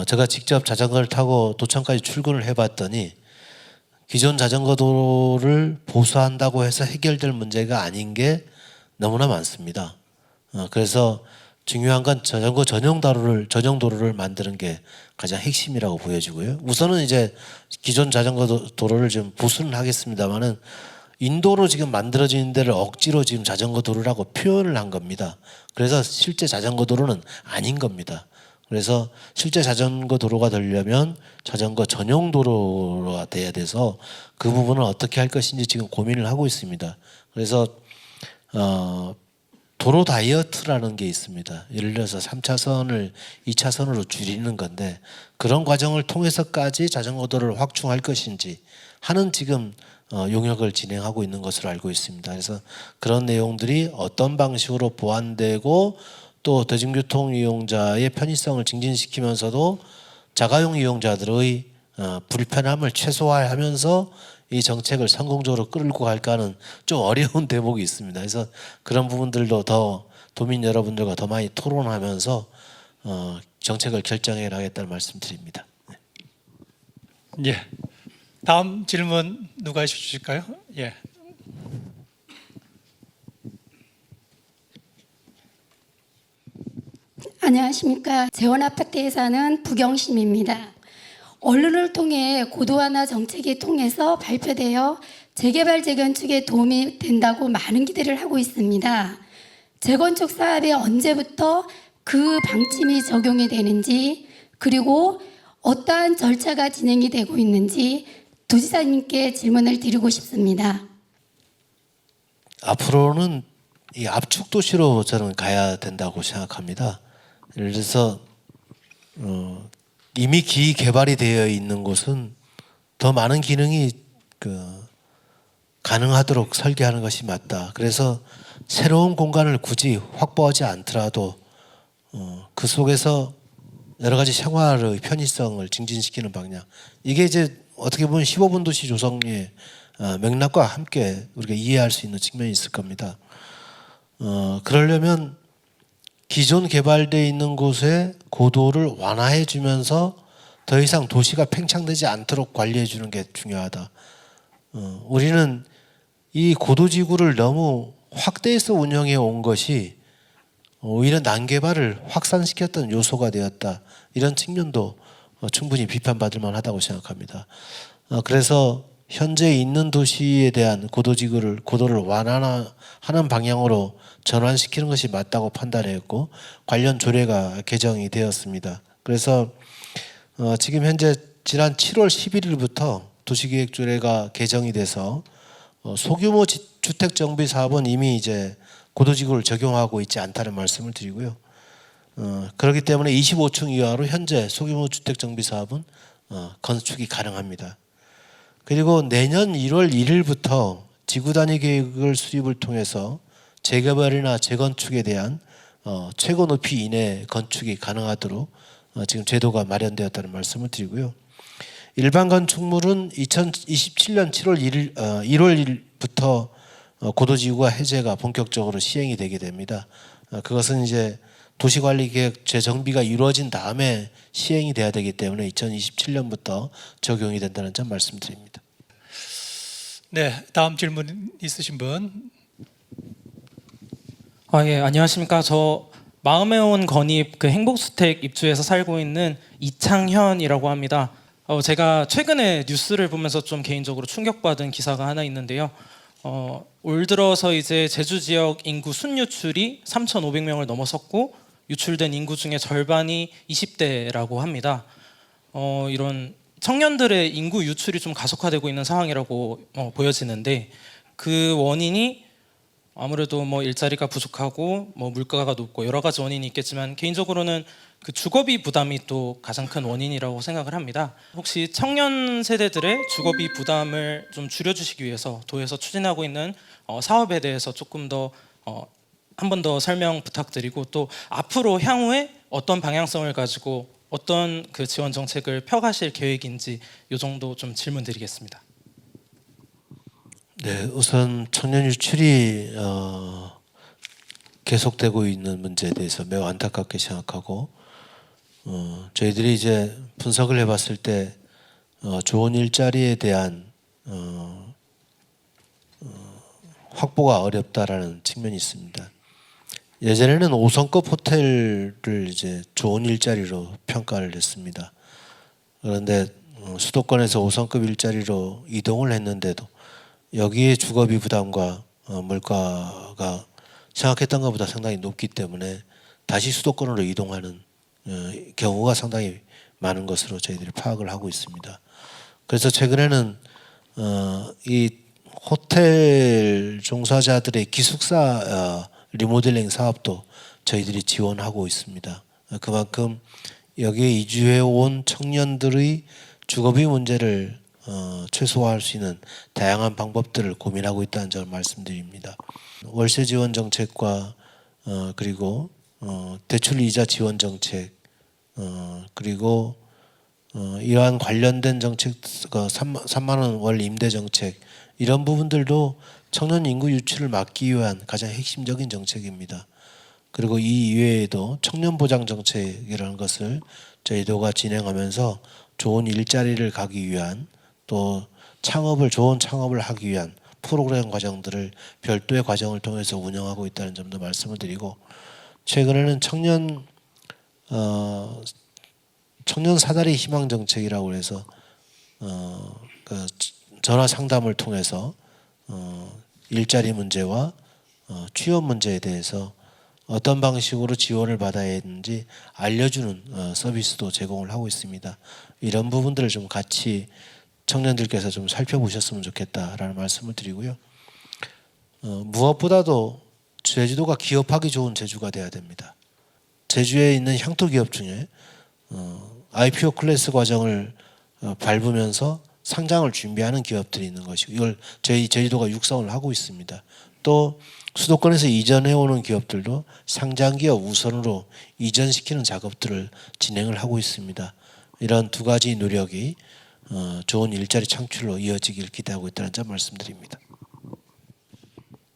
[SPEAKER 5] 제가 직접 자전거를 타고 도청까지 출근을 해봤더니 기존 자전거 도로를 보수한다고 해서 해결될 문제가 아닌 게 너무나 많습니다. 그래서 중요한 건 자전거 전용 도로를 만드는 게 가장 핵심이라고 보여지고요. 우선은 이제 기존 자전거 도로를 좀 보수는 하겠습니다만은 인도로 지금 만들어진 데를 억지로 지금 자전거 도로라고 표현을 한 겁니다. 그래서 실제 자전거 도로는 아닌 겁니다. 그래서 실제 자전거 도로가 되려면 자전거 전용 도로가 돼야 돼서 그 부분을 어떻게 할 것인지 지금 고민을 하고 있습니다. 그래서 도로 다이어트라는 게 있습니다. 예를 들어서 3차선을 2차선으로 줄이는 건데 그런 과정을 통해서까지 자전거 도로를 확충할 것인지 하는 지금 용역을 진행하고 있는 것으로 알고 있습니다. 그래서 그런 내용들이 어떤 방식으로 보완되고 또 대중교통 이용자의 편의성을 증진시키면서도 자가용 이용자들의 불편함을 최소화하면서 이 정책을 성공적으로 끌고 갈까는 좀 어려운 대목이 있습니다. 그래서 그런 부분들도 더 도민 여러분들과 더 많이 토론하면서 정책을 결정해 나가겠다는 말씀드립니다. 네.
[SPEAKER 1] 예. 다음 질문 누가 해주실까요? 예.
[SPEAKER 9] 안녕하십니까. 재원아파트에 사는 부경심입니다. 언론을 통해 고도화나 정책이 통해서 발표되어 재개발 재건축에 도움이 된다고 많은 기대를 하고 있습니다. 재건축 사업에 언제부터 그 방침이 적용이 되는지 그리고 어떠한 절차가 진행이 되고 있는지 도지사님께 질문을 드리고 싶습니다.
[SPEAKER 5] 앞으로는 이 압축 도시로 저는 가야 된다고 생각합니다. 예를 들어서 이미 기개발이 되어 있는 곳은 더 많은 기능이 가능하도록 설계하는 것이 맞다. 그래서 새로운 공간을 굳이 확보하지 않더라도 그 속에서 여러 가지 생활의 편의성을 증진시키는 방향. 이게 이제 어떻게 보면 15분 도시 조성의 맥락과 함께 우리가 이해할 수 있는 측면이 있을 겁니다. 그러려면 기존 개발되어 있는 곳의 고도를 완화해 주면서 더 이상 도시가 팽창되지 않도록 관리해 주는 게 중요하다. 우리는 이 고도지구를 너무 확대해서 운영해 온 것이 오히려 난개발을 확산시켰던 요소가 되었다. 이런 측면도 충분히 비판받을 만하다고 생각합니다. 그래서 현재 있는 도시에 대한 고도를 완화하는 방향으로 전환시키는 것이 맞다고 판단했고 관련 조례가 개정이 되었습니다. 그래서 지금 현재 지난 7월 11일부터 도시계획조례가 개정이 돼서 소규모 주택 정비 사업은 이미 이제 고도지구를 적용하고 있지 않다는 말씀을 드리고요. 그렇기 때문에 25층 이하로 현재 소규모 주택 정비 사업은 건축이 가능합니다. 그리고 내년 1월 1일부터 지구 단위 계획을 수립을 통해서 재개발이나 재건축에 대한 최고 높이 이내 건축이 가능하도록 지금 제도가 마련되었다는 말씀을 드리고요. 일반 건축물은 2027년 1월 1일부터 고도지구가 해제가 본격적으로 시행이 되게 됩니다. 그것은 이제 도시관리계획 재정비가 이루어진 다음에 시행이 돼야 되기 때문에 2027년부터 적용이 된다는 점 말씀드립니다.
[SPEAKER 1] 네, 다음 질문 있으신 분.
[SPEAKER 10] 예, 안녕하십니까. 저 마음에 온 건입 그 행복주택 입주해서 살고 있는 이창현이라고 합니다. 제가 최근에 뉴스를 보면서 좀 개인적으로 충격받은 기사가 하나 있는데요. 올 들어서 이제 제주 지역 인구 순유출이 3,500명을 넘어섰고 유출된 인구 중에 절반이 20대라고 합니다. 이런 청년들의 인구 유출이 좀 가속화되고 있는 상황이라고 보여지는데 그 원인이 아무래도 뭐 일자리가 부족하고 뭐 물가가 높고 여러 가지 원인이 있겠지만 개인적으로는 그 주거비 부담이 또 가장 큰 원인이라고 생각을 합니다. 혹시 청년 세대들의 주거비 부담을 좀 줄여주시기 위해서 도에서 추진하고 있는 사업에 대해서 조금 더 한 번 더 설명 부탁드리고 또 앞으로 향후에 어떤 방향성을 가지고 어떤 그 지원 정책을 펴가실 계획인지 이 정도 좀 질문드리겠습니다.
[SPEAKER 5] 네, 우선 청년 유출이 계속되고 있는 문제에 대해서 매우 안타깝게 생각하고 저희들이 이제 분석을 해봤을 때 좋은 일자리에 대한 확보가 어렵다라는 측면이 있습니다. 예전에는 5성급 호텔을 이제 좋은 일자리로 평가를 했습니다. 그런데 수도권에서 5성급 일자리로 이동을 했는데도 여기에 주거비 부담과 물가가 생각했던 것보다 상당히 높기 때문에 다시 수도권으로 이동하는 경우가 상당히 많은 것으로 저희들이 파악을 하고 있습니다. 그래서 최근에는 이 호텔 종사자들의 기숙사 리모델링 사업도 저희들이 지원하고 있습니다. 그만큼 여기에 이주해 온 청년들의 주거비 문제를 최소화할 수 있는 다양한 방법들을 고민하고 있다는 점을 말씀드립니다. 월세 지원 정책과 그리고 대출 이자 지원 정책 그리고 이러한 관련된 정책 3만 원 월 임대 정책 이런 부분들도 청년 인구 유출을 막기 위한 가장 핵심적인 정책입니다. 그리고 이 이외에도 청년 보장 정책이라는 것을 저희 도가 진행하면서 좋은 일자리를 가기 위한 또 좋은 창업을 하기 위한 프로그램 과정들을 별도의 과정을 통해서 운영하고 있다는 점도 말씀을 드리고 최근에는 청년 사다리 희망 정책이라고 해서 그 전화 상담을 통해서 일자리 문제와 취업 문제에 대해서 어떤 방식으로 지원을 받아야 하는지 알려주는 서비스도 제공을 하고 있습니다. 이런 부분들을 좀 같이 청년들께서 좀 살펴보셨으면 좋겠다라는 말씀을 드리고요. 무엇보다도 제주도가 기업하기 좋은 제주가 돼야 됩니다. 제주에 있는 향토 기업 중에 IPO 클래스 과정을 밟으면서 상장을 준비하는 기업들이 있는 것이고 이걸 저희 제주도가 육성을 하고 있습니다. 또 수도권에서 이전해오는 기업들도 상장기업 우선으로 이전시키는 작업들을 진행을 하고 있습니다. 이런 두 가지 노력이 좋은 일자리 창출로 이어지길 기대하고 있다는 점 말씀드립니다.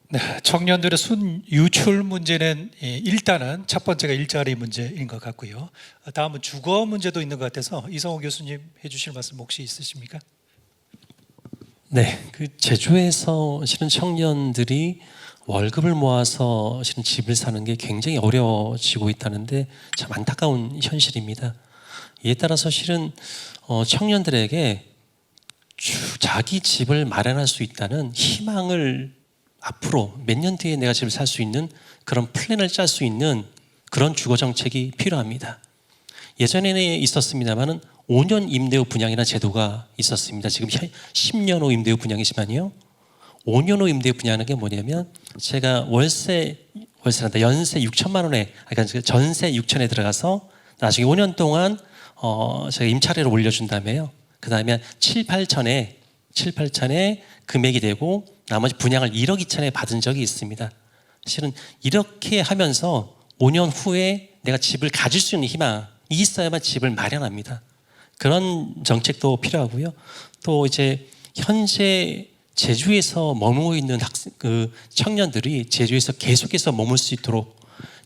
[SPEAKER 1] 네, 청년들의 순 유출 문제는 일단은 첫 번째가 일자리 문제인 것 같고요. 다음은 주거 문제도 있는 것 같아서 이성호 교수님 해주실 말씀 혹시 있으십니까?
[SPEAKER 2] 네, 그 제주에서 실은 청년들이 월급을 모아서 실은 집을 사는 게 굉장히 어려워지고 있다는데 참 안타까운 현실입니다. 이에 따라서 실은 청년들에게 자기 집을 마련할 수 있다는 희망을 앞으로 몇 년 뒤에 내가 집을 살 수 있는 그런 플랜을 짤 수 있는 그런 주거 정책이 필요합니다. 예전에는 있었습니다만은 5년 임대후 분양이라는 제도가 있었습니다. 지금 10년 후 임대후 분양이지만요. 5년 후 임대후 분양하는 게 뭐냐면 제가 연세 6천만 원에 그러니까 전세 6천에 들어가서 나중에 5년 동안 제가 임차료를 올려준 다음에요. 그 다음에 7, 8천에 금액이 되고 나머지 분양을 1억 2천에 받은 적이 있습니다. 실은 이렇게 하면서 5년 후에 내가 집을 가질 수 있는 희망이 있어야만 집을 마련합니다. 그런 정책도 필요하고요. 또 이제 현재 제주에서 머물고 있는 청년들이 제주에서 계속해서 머물 수 있도록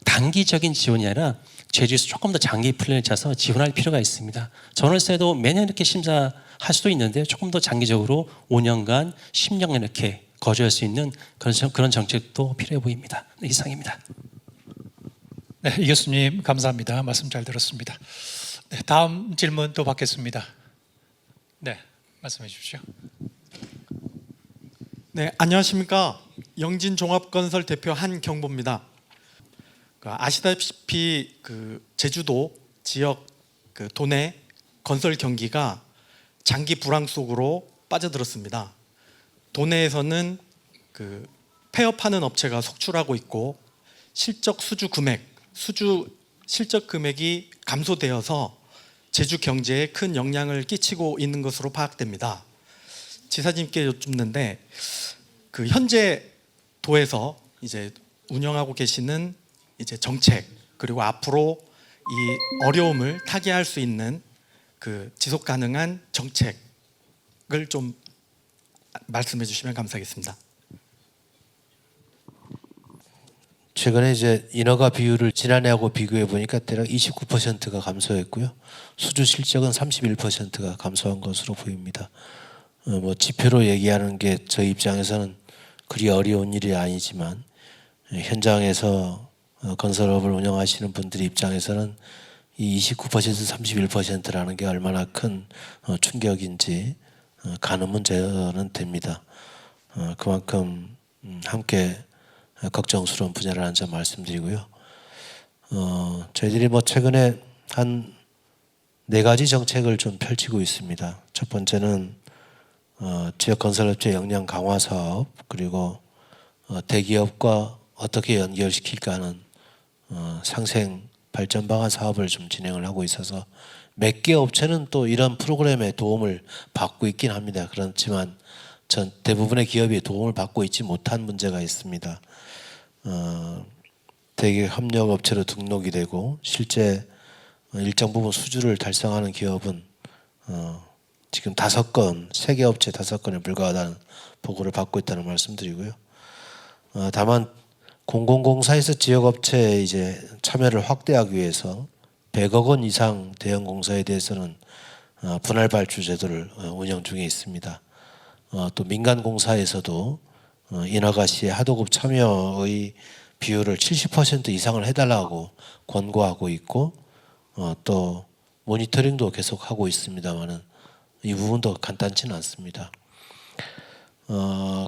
[SPEAKER 2] 단기적인 지원이 아니라 제주에서 조금 더 장기 플랜을 짜서 지원할 필요가 있습니다. 전월세도 매년 이렇게 심사할 수도 있는데 조금 더 장기적으로 5년간 10년 이렇게 거주할 수 있는 그런 정책도 필요해 보입니다. 네, 이상입니다.
[SPEAKER 1] 네, 이 교수님 감사합니다. 말씀 잘 들었습니다. 네, 다음 질문 또 받겠습니다. 네, 말씀해 주십시오.
[SPEAKER 11] 네, 안녕하십니까. 영진종합건설 대표 한경보입니다. 아시다시피 제주도 지역 도내 건설 경기가 장기 불황 속으로 빠져들었습니다. 도내에서는 폐업하는 업체가 속출하고 있고 실적 실적 금액이 감소되어서 제주 경제에 큰 영향을 끼치고 있는 것으로 파악됩니다. 지사님께 여쭙는데 현재 도에서 이제 운영하고 계시는 이제 정책 그리고 앞으로 이 어려움을 타개할 수 있는 지속 가능한 정책을 좀 말씀해 주시면 감사하겠습니다.
[SPEAKER 5] 최근에 이제 인허가 비율을 지난해하고 비교해 보니까 대략 29%가 감소했고요. 수주 실적은 31%가 감소한 것으로 보입니다. 뭐 지표로 얘기하는 게 저희 입장에서는 그리 어려운 일이 아니지만 현장에서 건설업을 운영하시는 분들 입장에서는 이 29% 31%라는 게 얼마나 큰 충격인지 가늠은 저는 됩니다. 그만큼 함께 걱정스러운 분야라는 점 말씀드리고요. 저희들이 뭐 최근에 한 4가지 정책을 좀 펼치고 있습니다. 첫 번째는 지역 건설업체 역량 강화 사업, 그리고 대기업과 어떻게 연결시킬까 하는 상생 발전 방안 사업을 좀 진행을 하고 있어서 몇 개 업체는 또 이런 프로그램에 도움을 받고 있긴 합니다. 그렇지만 전 대부분의 기업이 도움을 받고 있지 못한 문제가 있습니다. 대기업 협력 업체로 등록이 되고 실제 일정 부분 수주를 달성하는 기업은 지금 5건, 3개 업체 5건에 불과하다는 보고를 받고 있다는 말씀드리고요. 다만 공공공사에서 지역업체에 이제 참여를 확대하기 위해서 100억 원 이상 대형 공사에 대해서는 분할 발주 제도를 운영 중에 있습니다. 또 민간 공사에서도 인허가 시에 하도급 참여의 비율을 70% 이상을 해달라고 권고하고 있고 또 모니터링도 계속 하고 있습니다만은 이 부분도 간단치는 않습니다.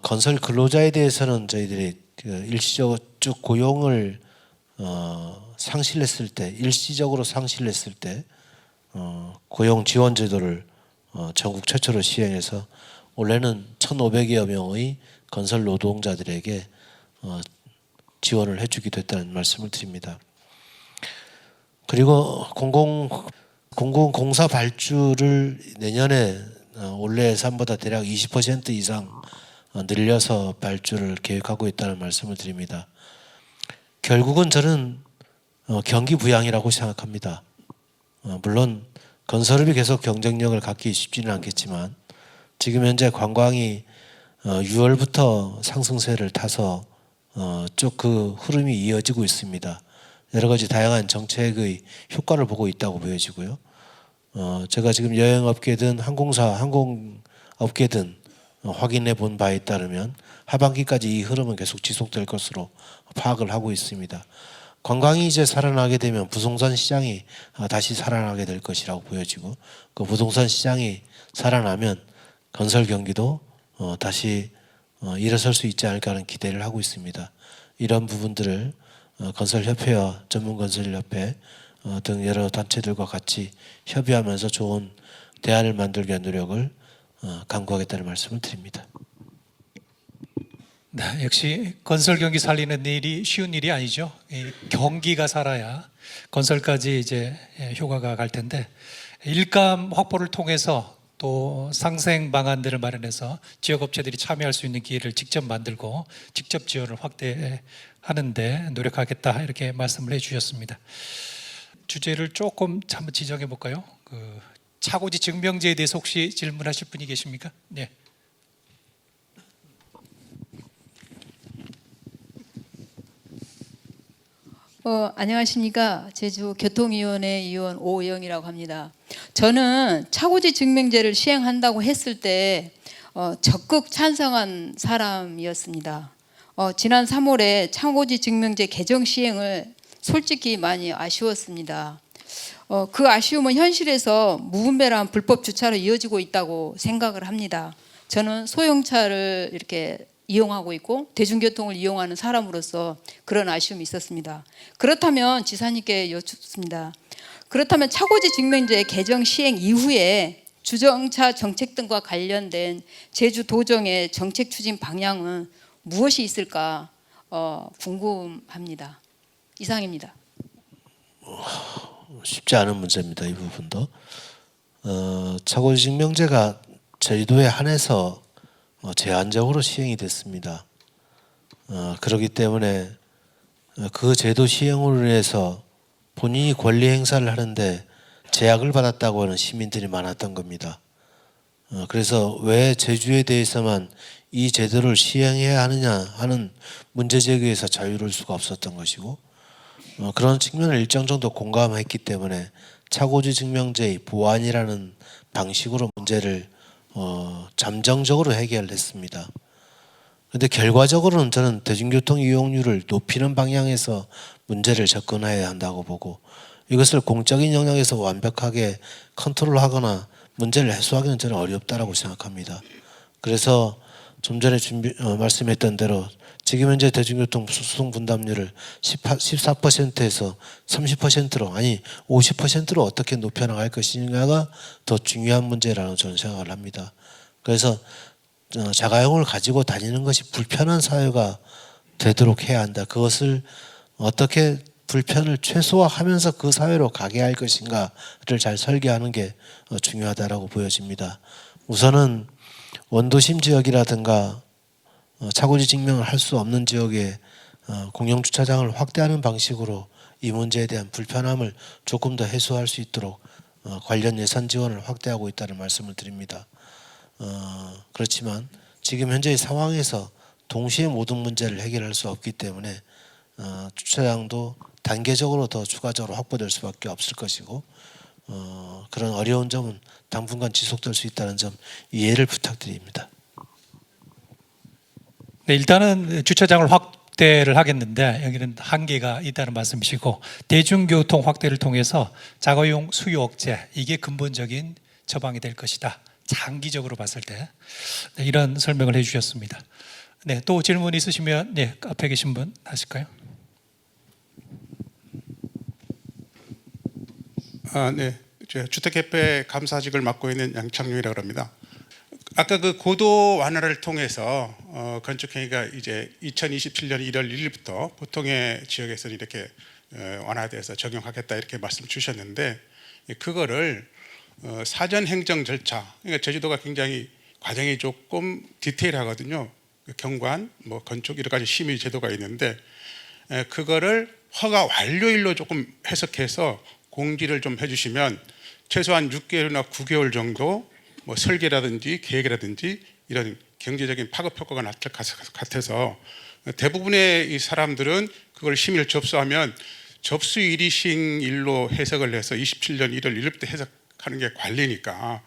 [SPEAKER 5] 건설 근로자에 대해서는 저희들이 일시적으로 쭉 고용을 상실했을 때, 일시적으로 상실했을 때 고용 지원 제도를 전국 최초로 시행해서 원래는 1,500여 명의 건설 노동자들에게 지원을 해주기도 했다는 말씀을 드립니다. 그리고 공공공사 발주를 내년에 올해 예산보다 대략 20% 이상 늘려서 발주를 계획하고 있다는 말씀을 드립니다. 결국은 저는 경기 부양이라고 생각합니다. 물론 건설업이 계속 경쟁력을 갖기 쉽지는 않겠지만 지금 현재 관광이 6월부터 상승세를 타서 쭉 그 흐름이 이어지고 있습니다. 여러 가지 다양한 정책의 효과를 보고 있다고 보여지고요. 제가 지금 여행업계든 항공업계든 확인해 본 바에 따르면 하반기까지 이 흐름은 계속 지속될 것으로 파악을 하고 있습니다. 관광이 이제 살아나게 되면 부동산 시장이 다시 살아나게 될 것이라고 보여지고 그 부동산 시장이 살아나면 건설 경기도 다시 일어설 수 있지 않을까 하는 기대를 하고 있습니다. 이런 부분들을 건설협회와 전문건설협회 등 여러 단체들과 같이 협의하면서 좋은 대안을 만들기 위한 노력을 강구하겠다는 말씀을 드립니다.
[SPEAKER 1] 네, 역시 건설 경기 살리는 일이 쉬운 일이 아니죠. 이 경기가 살아야 건설까지 이제 효과가 갈 텐데 일감 확보를 통해서 또 상생 방안들을 마련해서 지역 업체들이 참여할 수 있는 기회를 직접 만들고 직접 지원을 확대하는데 노력하겠다 이렇게 말씀을 해주셨습니다. 주제를 조금 한번 지정해 볼까요? 그 차고지 증명제에 대해서 혹시 질문하실 분이 계십니까? 네.
[SPEAKER 12] 안녕하십니까. 제주교통위원회 위원 오영이라고 합니다. 저는 차고지 증명제를 시행한다고 했을 때 적극 찬성한 사람이었습니다. 지난 3월에 차고지 증명제 개정 시행을 솔직히 많이 아쉬웠습니다. 그 아쉬움은 현실에서 무분별한 불법 주차로 이어지고 있다고 생각을 합니다. 저는 소형차를 이렇게 이용하고 있고 대중교통을 이용하는 사람으로서 그런 아쉬움이 있었습니다. 그렇다면 지사님께 여쭙습니다. 그렇다면 차고지 증명제 개정 시행 이후에 주정차 정책 등과 관련된 제주도정의 정책 추진 방향은 무엇이 있을까 궁금합니다. 이상입니다.
[SPEAKER 5] 쉽지 않은 문제입니다. 이 부분도 차고지 증명제가 제주도에 한해서 제한적으로 시행이 됐습니다. 그렇기 때문에 그 제도 시행으로 인해서 본인이 권리 행사를 하는데 제약을 받았다고 하는 시민들이 많았던 겁니다. 그래서 왜 제주에 대해서만 이 제도를 시행해야 하느냐 하는 문제 제기에서 자유로울 수가 없었던 것이고 그런 측면을 일정 정도 공감했기 때문에 차고지 증명제의 보완이라는 방식으로 문제를 잠정적으로 해결했습니다. 그런데 결과적으로는 저는 대중교통 이용률을 높이는 방향에서 문제를 접근해야 한다고 보고 이것을 공적인 영역에서 완벽하게 컨트롤하거나 문제를 해소하기는 저는 어렵다라고 생각합니다. 그래서 좀 전에 말씀했던 대로 지금 현재 대중교통 수송 분담률을 14%에서 30%로 아니 50%로 어떻게 높여나갈 것이냐가 더 중요한 문제라고 저는 생각을 합니다. 그래서 자가용을 가지고 다니는 것이 불편한 사회가 되도록 해야 한다. 그것을 어떻게 불편을 최소화하면서 그 사회로 가게 할 것인가를 잘 설계하는 게 중요하다라고 보여집니다. 우선은 원도심 지역이라든가 차고지 증명을 할 수 없는 지역에 공영주차장을 확대하는 방식으로 이 문제에 대한 불편함을 조금 더 해소할 수 있도록 관련 예산 지원을 확대하고 있다는 말씀을 드립니다. 그렇지만 지금 현재의 상황에서 동시에 모든 문제를 해결할 수 없기 때문에 주차장도 단계적으로 더 추가적으로 확보될 수밖에 없을 것이고 그런 어려운 점은 당분간 지속될 수 있다는 점 이해를 부탁드립니다.
[SPEAKER 1] 네, 일단은 주차장을 확대를 하겠는데 여기는 한계가 있다는 말씀이시고 대중교통 확대를 통해서 자가용 수요 억제 이게 근본적인 처방이 될 것이다. 장기적으로 봤을 때 네, 이런 설명을 해주셨습니다. 네, 또 질문 있으시면 네, 앞에 계신 분 하실까요?
[SPEAKER 13] 네, 주택협회 감사직을 맡고 있는 양창용이라고 합니다. 아까 그 고도 완화를 통해서 건축행위가 이제 2027년 1월 1일부터 보통의 지역에서는 이렇게 완화돼서 적용하겠다 이렇게 말씀 주셨는데 그거를 사전 행정 절차, 그러니까 제주도가 굉장히 과정이 조금 디테일하거든요. 경관, 뭐 건축 여러 가지 심의 제도가 있는데 그거를 허가 완료일로 조금 해석해서 공지를 좀 해주시면 최소한 6개월이나 9개월 정도 뭐 설계라든지 계획이라든지 이런 경제적인 파급 효과가 나타날 것 같아서 대부분의 이 사람들은 그걸 심의를 접수하면 접수 일이싱일로 해석을 해서 27년 1월 1일부터 해석하는 게 관리니까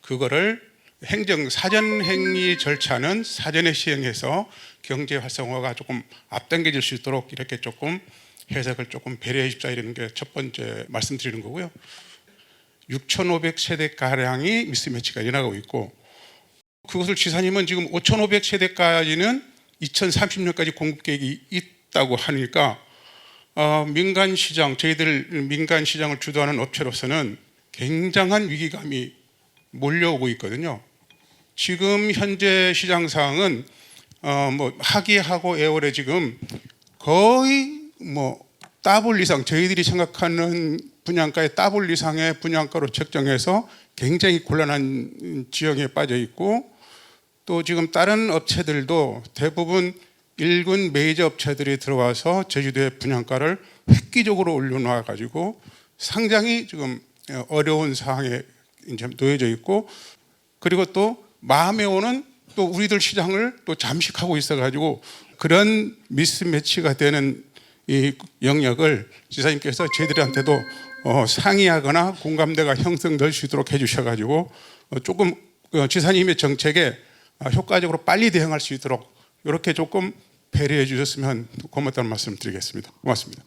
[SPEAKER 13] 그거를 행정 사전 행위 절차는 사전에 시행해서 경제 활성화가 조금 앞당겨질 수 있도록 이렇게 조금 해석을 조금 배려해 줍자 이런 게 첫 번째 말씀드리는 거고요. 6,500세대 가량이 미스매치가 일어나고 있고 그것을 지사님은 지금 5,500세대까지는 2030년까지 공급 계획이 있다고 하니까 민간 시장 저희들 민간 시장을 주도하는 업체로서는 굉장한 위기감이 몰려오고 있거든요. 지금 현재 시장 상황은 뭐 하기하고 애월에 지금 거의 뭐 더블 이상 저희들이 생각하는 분양가의 더블 이상의 분양가로 책정해서 굉장히 곤란한 지형에 빠져 있고 또 지금 다른 업체들도 대부분 일군 메이저 업체들이 들어와서 제주도의 분양가를 획기적으로 올려놔 가지고 상당히 지금 어려운 상황에 이제 놓여져 있고 그리고 또 마음에 오는 또 우리들 시장을 또 잠식하고 있어 가지고 그런 미스매치가 되는 이 영역을 지사님께서 저희들한테도 상의하거나 공감대가 형성될 수 있도록 해주셔가지고 조금 지사님의 정책에 효과적으로 빨리 대응할 수 있도록 이렇게 조금 배려해 주셨으면 고맙다는 말씀 드리겠습니다. 고맙습니다.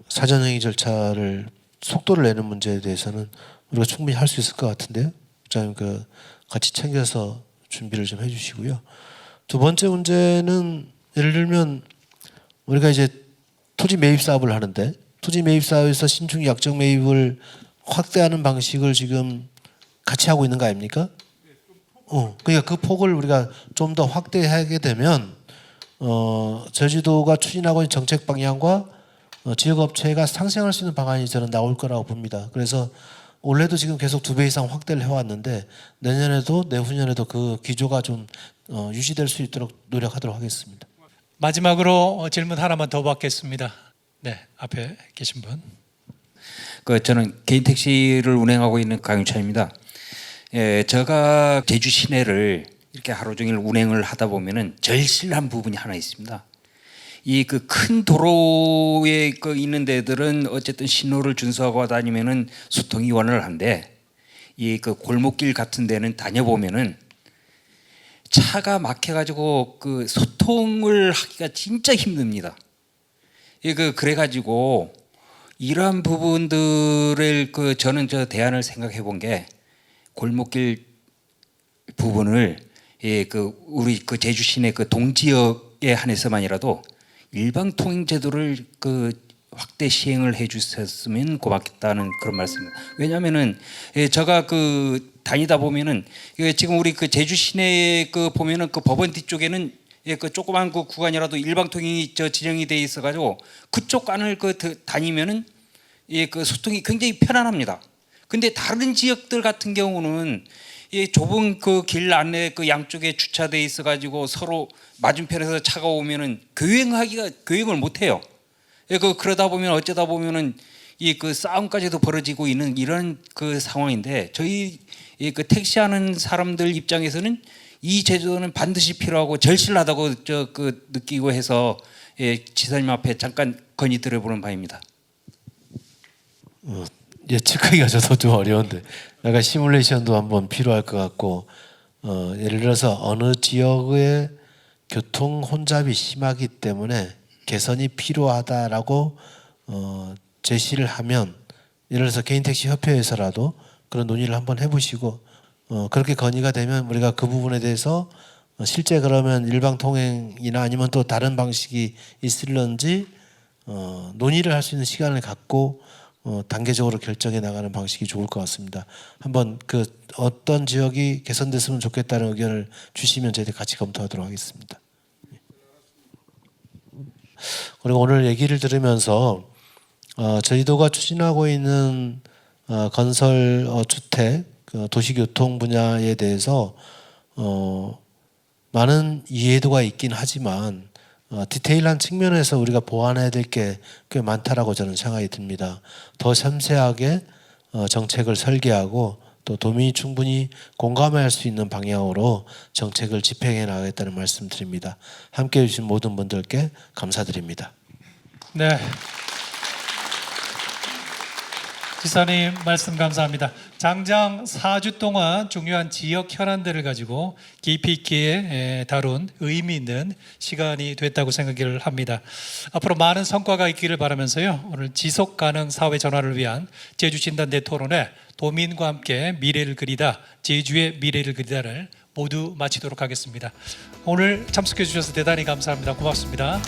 [SPEAKER 5] 사전행위 절차를 속도를 내는 문제에 대해서는 우리가 충분히 할 수 있을 것 같은데요. 좀 같이 챙겨서 준비를 좀 해주시고요. 두 번째 문제는 예를 들면 우리가 이제 토지 매입 사업을 하는데 토지 매입 사업에서 신축 약정 매입을 확대하는 방식을 지금 같이 하고 있는 거 아닙니까? 그러니까 그 폭을 우리가 좀 더 확대하게 되면 제주도가 추진하고 있는 정책 방향과 지역업체가 상생할 수 있는 방안이 저는 나올 거라고 봅니다. 그래서 올해도 지금 계속 2배 이상 확대를 해왔는데 내년에도 내후년에도 그 기조가 좀 유지될 수 있도록 노력하도록 하겠습니다.
[SPEAKER 1] 마지막으로 질문 하나만 더 받겠습니다. 네, 앞에 계신 분.
[SPEAKER 14] 저는 개인 택시를 운행하고 있는 강윤찬입니다. 제가 제주 시내를 이렇게 하루 종일 운행을 하다 보면은 절실한 부분이 하나 있습니다. 이 그 큰 도로에 있는 데들은 어쨌든 신호를 준수하고 다니면은 소통이 원활한데 이 그 골목길 같은 데는 다녀보면은 차가 막혀가지고 그 소통을 하기가 진짜 힘듭니다. 그래가지고 이러한 부분들을 저는 대안을 생각해 본 게 골목길 부분을 우리 제주 시내 동지역에 한해서만이라도 일방 통행 제도를 확대 시행을 해주셨으면 고맙겠다는 그런 말씀입니다. 왜냐하면은 제가 다니다 보면은 지금 우리 제주 시내에 보면은 법원 뒤쪽에는 조그만 구간이라도 일방 통행이 지정이 돼 있어가지고 그쪽 안을 다니면은 소통이 굉장히 편안합니다. 근데 다른 지역들 같은 경우는 좁은 길 안에 양쪽에 주차돼 있어가지고 서로 맞은편에서 차가 오면은 교행을 못 해요. 그러다 보면 어쩌다 보면은 싸움까지도 벌어지고 있는 이런 상황인데 저희 택시하는 사람들 입장에서는 이 제도는 반드시 필요하고 절실하다고 느끼고 해서 지사님 앞에 잠깐 건의 드려보는 바입니다.
[SPEAKER 5] 예측하기가 저도 좀 어려운데 약간 시뮬레이션도 한번 필요할 것 같고 예를 들어서 어느 지역의 교통 혼잡이 심하기 때문에 개선이 필요하다라고 제시를 하면 예를 들어서 개인택시협회에서라도 그런 논의를 한번 해보시고 그렇게 건의가 되면 우리가 그 부분에 대해서 실제 그러면 일방통행이나 아니면 또 다른 방식이 있을런지 논의를 할 수 있는 시간을 갖고 단계적으로 결정해 나가는 방식이 좋을 것 같습니다. 한번 그 어떤 지역이 개선됐으면 좋겠다는 의견을 주시면 저희들 같이 검토하도록 하겠습니다. 그리고 오늘 얘기를 들으면서 저희도가 추진하고 있는 건설 주택 도시교통 분야에 대해서 많은 이해도가 있긴 하지만 디테일한 측면에서 우리가 보완해야 될 게 꽤 많다라고 저는 생각이 듭니다. 더 섬세하게 정책을 설계하고 또 도민이 충분히 공감할 수 있는 방향으로 정책을 집행해 나가겠다는 말씀드립니다. 함께해 주신 모든 분들께 감사드립니다.
[SPEAKER 1] 네. 지사님 말씀 감사합니다. 장장 4주 동안 중요한 지역 현안들을 가지고 깊이 있게 다룬 의미 있는 시간이 됐다고 생각을 합니다. 앞으로 많은 성과가 있기를 바라면서요. 오늘 지속가능 사회 전환을 위한 제주진단대 토론회 도민과 함께 미래를 그리다, 제주의 미래를 그리다를 모두 마치도록 하겠습니다. 오늘 참석해 주셔서 대단히 감사합니다. 고맙습니다.